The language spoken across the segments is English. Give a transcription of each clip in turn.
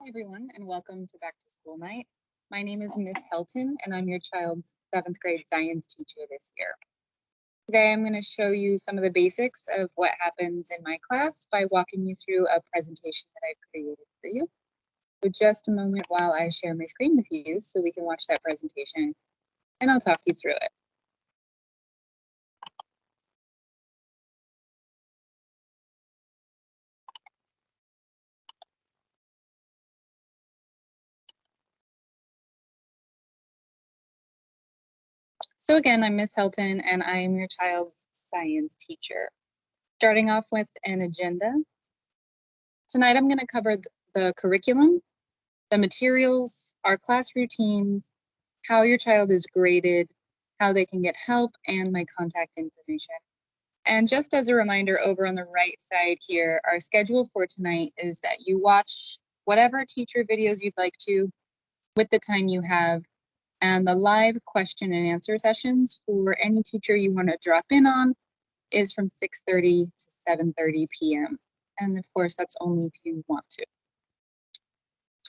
Hi everyone, and welcome to Back to School Night. My name is Miss Helton, and I'm your child's 7th grade science teacher this year. Today I'm going to show you some of the basics of what happens in my class by walking you through a presentation that I've created for you. So just a moment while I share my screen with you so we can watch that presentation, and I'll talk you through it. So again, I'm Miss Helton, and I am your child's science teacher. Starting off with an agenda. Tonight I'm going to cover the curriculum, the materials, our class routines, how your child is graded, how they can get help, and my contact information. And just as a reminder, over on the right side here, our schedule for tonight is that you watch whatever teacher videos you'd like to with the time you have, and the live question and answer sessions for any teacher you want to drop in on is from 6:30 to 7:30 p.m. And of course, that's only if you want to.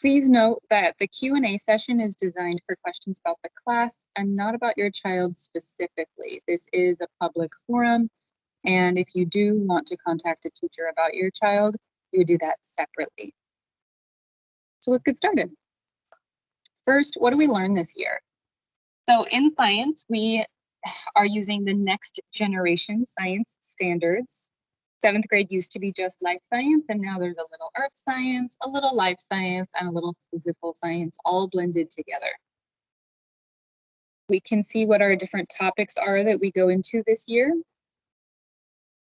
Please note that the Q&A session is designed for questions about the class and not about your child specifically. This is a public forum, and if you do want to contact a teacher about your child, you would do that separately. So let's get started. First, what do we learn this year? So in science, we are using the next generation science standards. 7th grade used to be just life science, and now there's a little earth science, a little life science, and a little physical science all blended together. We can see what our different topics are that we go into this year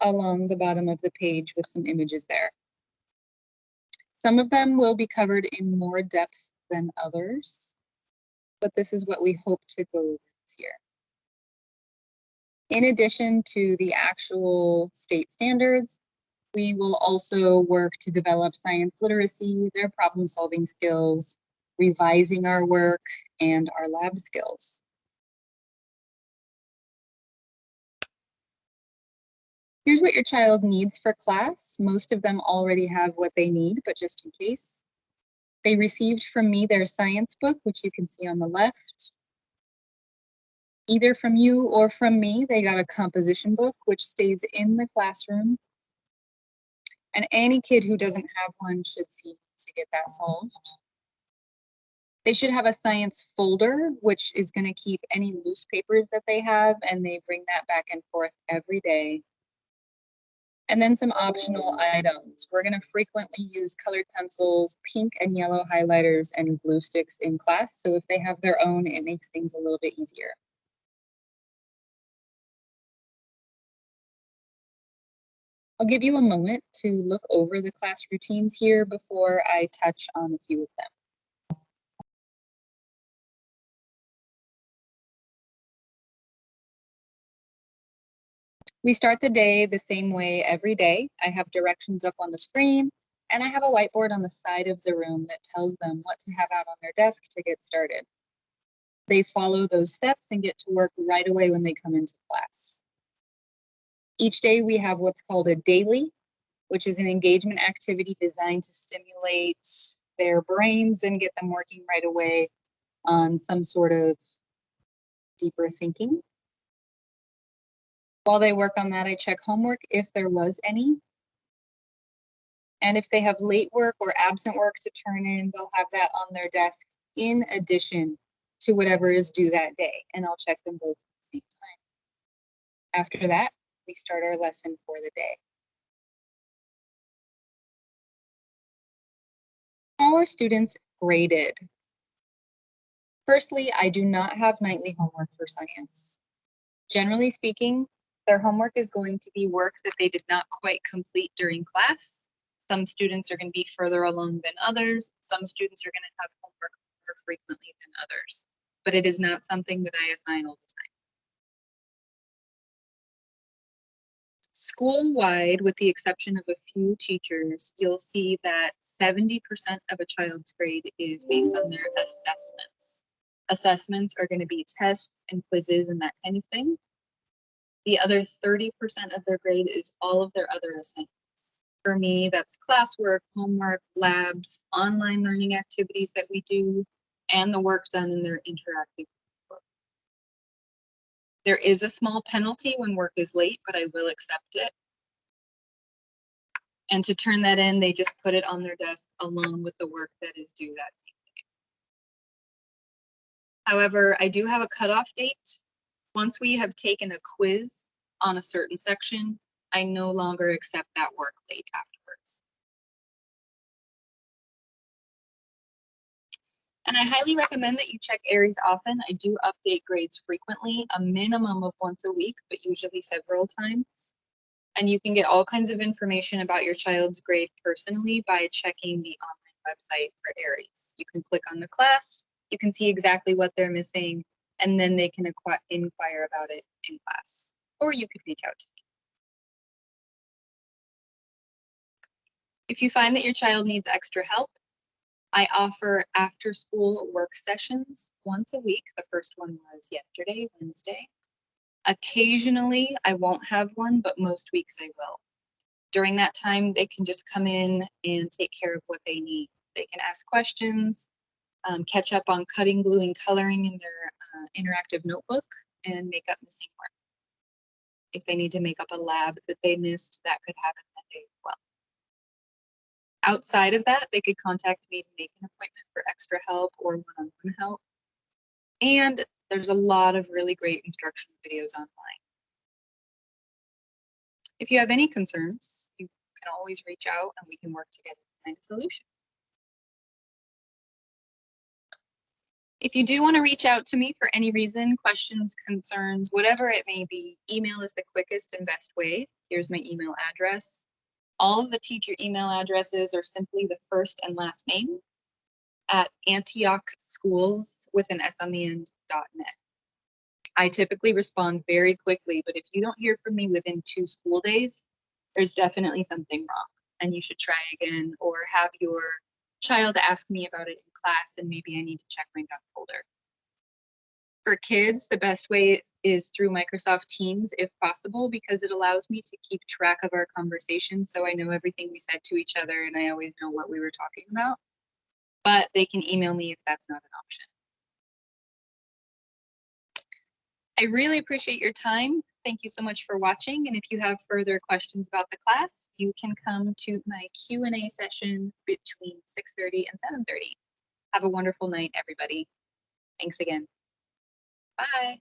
along the bottom of the page with some images there. Some of them will be covered in more depth than others, but this is what we hope to go over this year. In addition to the actual state standards, we will also work to develop science literacy, their problem-solving skills, revising our work, and our lab skills. Here's what your child needs for class. Most of them already have what they need, but just in case. They received from me their science book, which you can see on the left. Either from you or from me, they got a composition book, which stays in the classroom. And any kid who doesn't have one should see to get that solved. They should have a science folder, which is going to keep any loose papers that they have, and they bring that back and forth every day. And then some optional items. We're going to frequently use colored pencils, pink and yellow highlighters, and glue sticks in class. So if they have their own, it makes things a little bit easier. I'll give you a moment to look over the class routines here before I touch on a few of them. We start the day the same way every day. I have directions up on the screen, and I have a whiteboard on the side of the room that tells them what to have out on their desk to get started. They follow those steps and get to work right away when they come into class. Each day we have what's called a daily, which is an engagement activity designed to stimulate their brains and get them working right away on some sort of deeper thinking. While they work on that, I check homework if there was any. And if they have late work or absent work to turn in, they'll have that on their desk in addition to whatever is due that day. And I'll check them both at the same time. After that, we start our lesson for the day. How are students graded? Firstly, I do not have nightly homework for science. Generally speaking, their homework is going to be work that they did not quite complete during class. Some students are going to be further along than others. Some students are going to have homework more frequently than others, but it is not something that I assign all the time. School-wide, with the exception of a few teachers, you'll see that 70% of a child's grade is based on their assessments. Assessments are going to be tests and quizzes and that kind of thing. The other 30% of their grade is all of their other assignments. For me, that's classwork, homework, labs, online learning activities that we do, and the work done in their interactive book. There is a small penalty when work is late, but I will accept it. And to turn that in, they just put it on their desk along with the work that is due that same day. However, I do have a cutoff date. Once we have taken a quiz on a certain section, I no longer accept that work late afterwards. And I highly recommend that you check Aries often. I do update grades frequently, a minimum of once a week, but usually several times. And you can get all kinds of information about your child's grade personally by checking the online website for Aries. You can click on the class, you can see exactly what they're missing, and then they can inquire about it in class. Or you could reach out to me. If you find that your child needs extra help, I offer after-school work sessions once a week. The first one was yesterday, Wednesday. Occasionally, I won't have one, but most weeks I will. During that time, they can just come in and take care of what they need. They can ask questions, catch up on cutting, gluing, coloring in their interactive notebook, and make up missing work. If they need to make up a lab that they missed, that could happen that day as well. Outside of that, they could contact me to make an appointment for extra help or one-on-one help. And there's a lot of really great instructional videos online. If you have any concerns, you can always reach out and we can work together to find a solution. If you do want to reach out to me for any reason, questions, concerns, whatever it may be, email is the quickest and best way. Here's my email address. All of the teacher email addresses are simply the first and last name at AntiochSchools with an S on the end.net. I typically respond very quickly, but if you don't hear from me within 2 school days, there's definitely something wrong and you should try again or have your child ask me about it in class and maybe I need to check my junk folder. For kids, the best way is through Microsoft Teams if possible because it allows me to keep track of our conversations so I know everything we said to each other and I always know what we were talking about. But they can email me if that's not an option. I really appreciate your time. Thank you so much for watching. And if you have further questions about the class, you can come to my Q&A session between 6:30 and 7:30. Have a wonderful night, everybody. Thanks again. Bye.